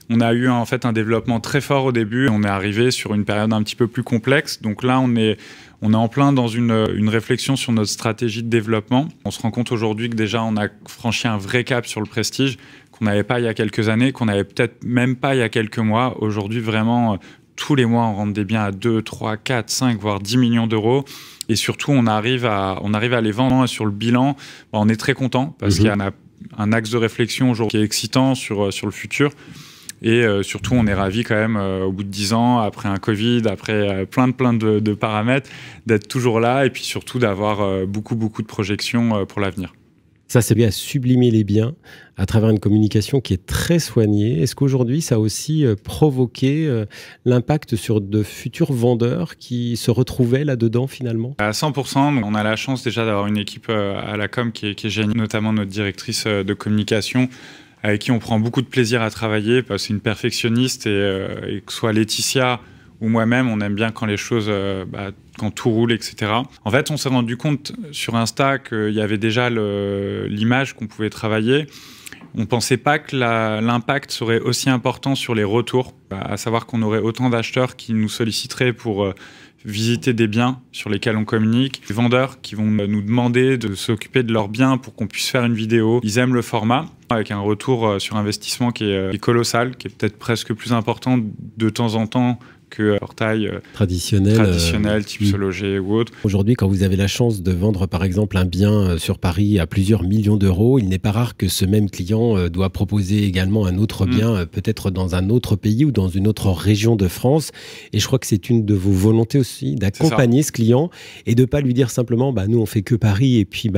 On a eu en fait un développement très fort au début. On est arrivé sur une période un petit peu plus complexe. Donc là, on est en plein dans une réflexion sur notre stratégie de développement. On se rend compte aujourd'hui que déjà, on a franchi un vrai cap sur le prestige qu'on n'avait pas il y a quelques années, qu'on n'avait peut-être même pas il y a quelques mois. Aujourd'hui, vraiment, tous les mois, on rentre des biens à 2, 3, 4, 5, voire 10 millions d'euros. Et surtout, on arrive à les vendre. Et sur le bilan, on est très content parce qu'il y a un axe de réflexion aujourd'hui qui est excitant sur le futur. Et surtout, on est ravis quand même, au bout de 10 ans, après un Covid, après plein de paramètres, d'être toujours là et puis surtout d'avoir beaucoup de projections pour l'avenir. Ça, c'est bien à sublimer les biens à travers une communication qui est très soignée. Est-ce qu'aujourd'hui, ça a aussi provoqué l'impact sur de futurs vendeurs qui se retrouvaient là-dedans finalement? À 100%. On a la chance déjà d'avoir une équipe à la com qui est géniale, notamment notre directrice de communication, avec qui on prend beaucoup de plaisir à travailler parce que c'est une perfectionniste et que ce soit Laetitia ou moi-même, on aime bien quand les choses, quand tout roule, etc. En fait, on s'est rendu compte sur Insta qu'il y avait déjà l'image qu'on pouvait travailler. On ne pensait pas que l'impact serait aussi important sur les retours, à savoir qu'on aurait autant d'acheteurs qui nous solliciteraient pour visiter des biens sur lesquels on communique, des vendeurs qui vont nous demander de s'occuper de leurs biens pour qu'on puisse faire une vidéo. Ils aiment le format, avec un retour sur investissement qui est colossal, qui est peut-être presque plus important de temps en temps que portail traditionnel type Se Loger ou autre. Aujourd'hui, quand vous avez la chance de vendre par exemple un bien sur Paris à plusieurs millions d'euros, il n'est pas rare que ce même client doit proposer également un autre bien, peut-être dans un autre pays ou dans une autre région de France. Et je crois que c'est une de vos volontés aussi d'accompagner ce client et de ne pas lui dire simplement nous on fait que Paris et puis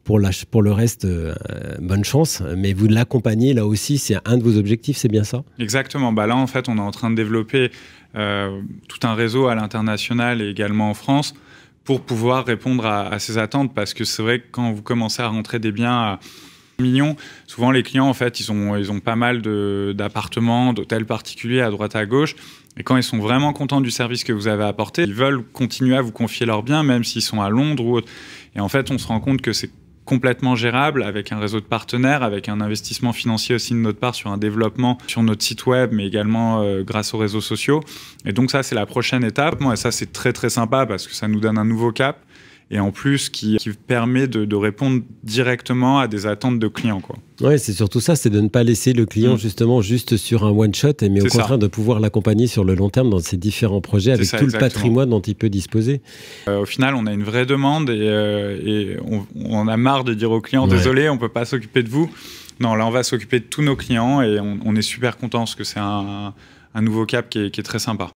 pour le reste bonne chance. Mais vous l'accompagnez là aussi, c'est un de vos objectifs, c'est bien ça? Exactement. Là en fait on est en train de développer tout un réseau à l'international et également en France pour pouvoir répondre à ces attentes, parce que c'est vrai que quand vous commencez à rentrer des biens à millions, souvent les clients en fait ils ont pas mal d'appartements, d'hôtels particuliers à droite à gauche, et quand ils sont vraiment contents du service que vous avez apporté, ils veulent continuer à vous confier leurs biens même s'ils sont à Londres ou autre. Et en fait on se rend compte que c'est complètement gérable avec un réseau de partenaires, avec un investissement financier aussi de notre part sur un développement sur notre site web, mais également grâce aux réseaux sociaux. Et donc ça, c'est la prochaine étape. Et ça, c'est très sympa parce que ça nous donne un nouveau cap et en plus qui permet de répondre directement à des attentes de clients, quoi. Oui, c'est surtout ça, c'est de ne pas laisser le client justement juste sur un one-shot, mais au contraire de pouvoir l'accompagner sur le long terme dans ses différents projets avec tout le patrimoine dont il peut disposer. Au final, on a une vraie demande et on a marre de dire aux clients « Désolé, on ne peut pas s'occuper de vous ». Non, là, on va s'occuper de tous nos clients et on est super contents parce que c'est un nouveau cap qui est très sympa.